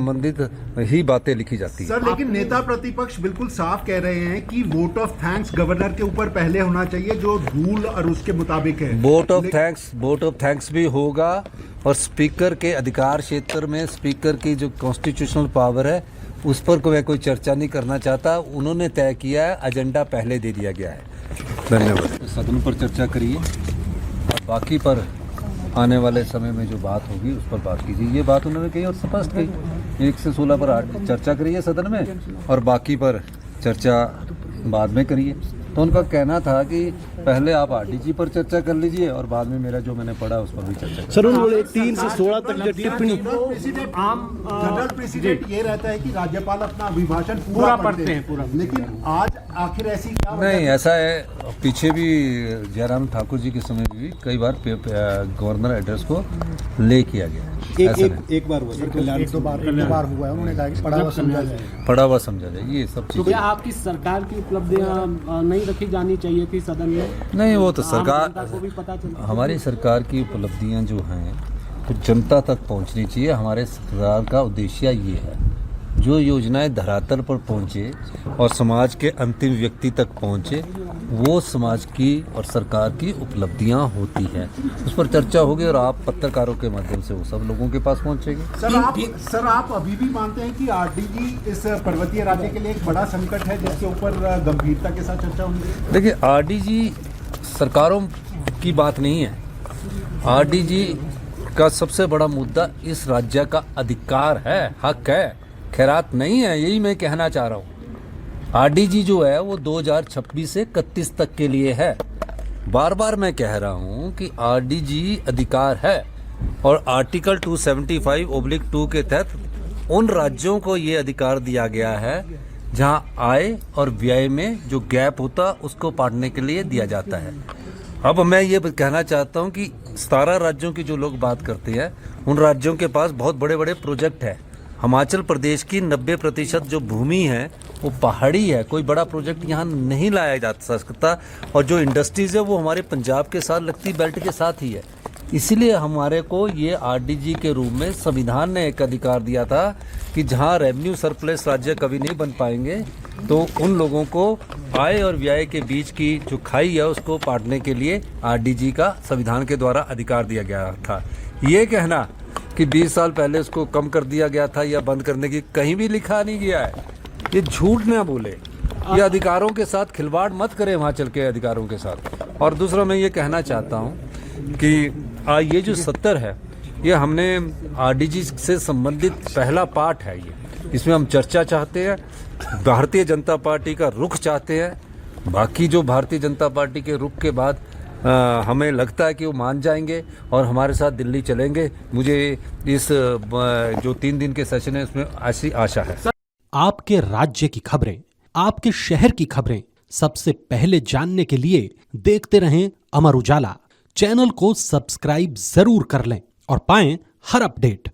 संबंधित ही बातें लिखी जाती है। सर लेकिन नेता प्रतिपक्ष बिल्कुल साफ कह रहे हैं कि वोट ऑफ थैंक्स गवर्नर के ऊपर पहले होना चाहिए जो रूल और उसके मुताबिक है। वोट ऑफ थैंक्स भी होगा और स्पीकर के अधिकार क्षेत्र में स्पीकर की जो कॉन्स्टिट्यूशनल पावर है उस पर कोई चर्चा नहीं करना चाहता। उन्होंने तय किया है, एजेंडा पहले दे दिया गया है। धन्यवाद। सदन पर चर्चा करिए और बाकी पर आने वाले समय में जो बात होगी उस पर बात कीजिए। ये बात उन्होंने कही और स्पष्ट कही, 1 से 16 पर चर्चा करिए सदन में और बाकी पर चर्चा बाद में करिए। तो उनका कहना था कि पहले आप आरडीजी पर चर्चा कर लीजिए और बाद में मेरा जो मैंने पढ़ा उस पर भी चर्चा करें। सर उन्होंने 3 से 16 तक जो टिप्पणी जनरल प्रेसिडेंट ये रहता है कि राज्यपाल अपना अभिभाषण पूरा पढ़ते हैं, लेकिन आज आखिर ऐसी क्या नहीं, ऐसा है पीछे भी जयराम ठाकुर जी के समय भी कई बार गवर्नर एड्रेस को ले किया गया। एक बार हुआ, दो बार हुआ है। उन्होंने कहा कि पढ़ा हुआ समझा जाए ये सब चीजें। क्या आपकी सरकार की उपलब्धियां नहीं रखी जानी चाहिए थी सदन में? नहीं, वो तो सरकार को भी पता चलता। हमारी सरकार की उपलब्धियां जो हैं तो जनता तक पहुंचनी चाहिए। हमारे सरकार का उद्देश्य ये है, जो योजनाएं धरातल पर पहुंचे और समाज के अंतिम व्यक्ति तक पहुंचे, वो समाज की और सरकार की उपलब्धियां होती हैं। उस पर चर्चा होगी और आप पत्रकारों के माध्यम से वो सब लोगों के पास पहुंचेगी। सर आप अभी भी मानते हैं कि आरडीजी इस पर्वतीय राज्य के लिए एक बड़ा संकट है जिसके ऊपर गंभीरता के साथ चर्चा होगी? देखिए, आरडीजी सरकारों की बात नहीं है। आरडीजी का सबसे बड़ा मुद्दा इस राज्य का अधिकार है, हक है, खैरात नहीं है। यही मैं कहना चाह रहा हूँ। आरडीजी जो है वो 2026 से 31 तक के लिए है। बार बार मैं कह रहा हूँ कि आरडीजी अधिकार है और आर्टिकल 275/2 के तहत उन राज्यों को ये अधिकार दिया गया है जहाँ आय और व्यय में जो गैप होता उसको पाटने के लिए दिया जाता है। अब मैं ये कहना चाहता हूँ कि 17 राज्यों की जो लोग बात करते हैं उन राज्यों के पास बहुत बड़े बड़े प्रोजेक्ट हैं। हिमाचल प्रदेश की 90% जो भूमि है वो पहाड़ी है। कोई बड़ा प्रोजेक्ट यहाँ नहीं लाया जा सकता और जो इंडस्ट्रीज है वो हमारे पंजाब के साथ लगती बेल्ट के साथ ही है। इसीलिए हमारे को ये आरडीजी के रूप में संविधान ने एक अधिकार दिया था कि जहाँ रेवेन्यू सरप्लस राज्य कभी नहीं बन पाएंगे तो उन लोगों को आय और व्यय के बीच की जो खाई है उसको पाटने के लिए आरडीजी का संविधान के द्वारा अधिकार दिया गया था। ये कहना कि 20 साल पहले उसको कम कर दिया गया था या बंद करने की कहीं भी लिखा नहीं गया है। ये झूठ ना बोले। ये अधिकारों के साथ खिलवाड़ मत करें, हिमाचल के अधिकारों के साथ। और दूसरा मैं ये कहना चाहता हूँ कि ये जो 70 है ये हमने आरडीजी से संबंधित पहला पार्ट है। ये इसमें हम चर्चा चाहते हैं, भारतीय जनता पार्टी का रुख चाहते हैं। बाकी जो भारतीय जनता पार्टी के रुख के बाद हमें लगता है कि वो मान जाएंगे और हमारे साथ दिल्ली चलेंगे। मुझे इस जो 3 दिन के सेशन है उसमें ऐसी आशा है। आपके राज्य की खबरें, आपके शहर की खबरें सबसे पहले जानने के लिए देखते रहें अमर उजाला। चैनल को सब्सक्राइब जरूर कर लें और पाएं हर अपडेट।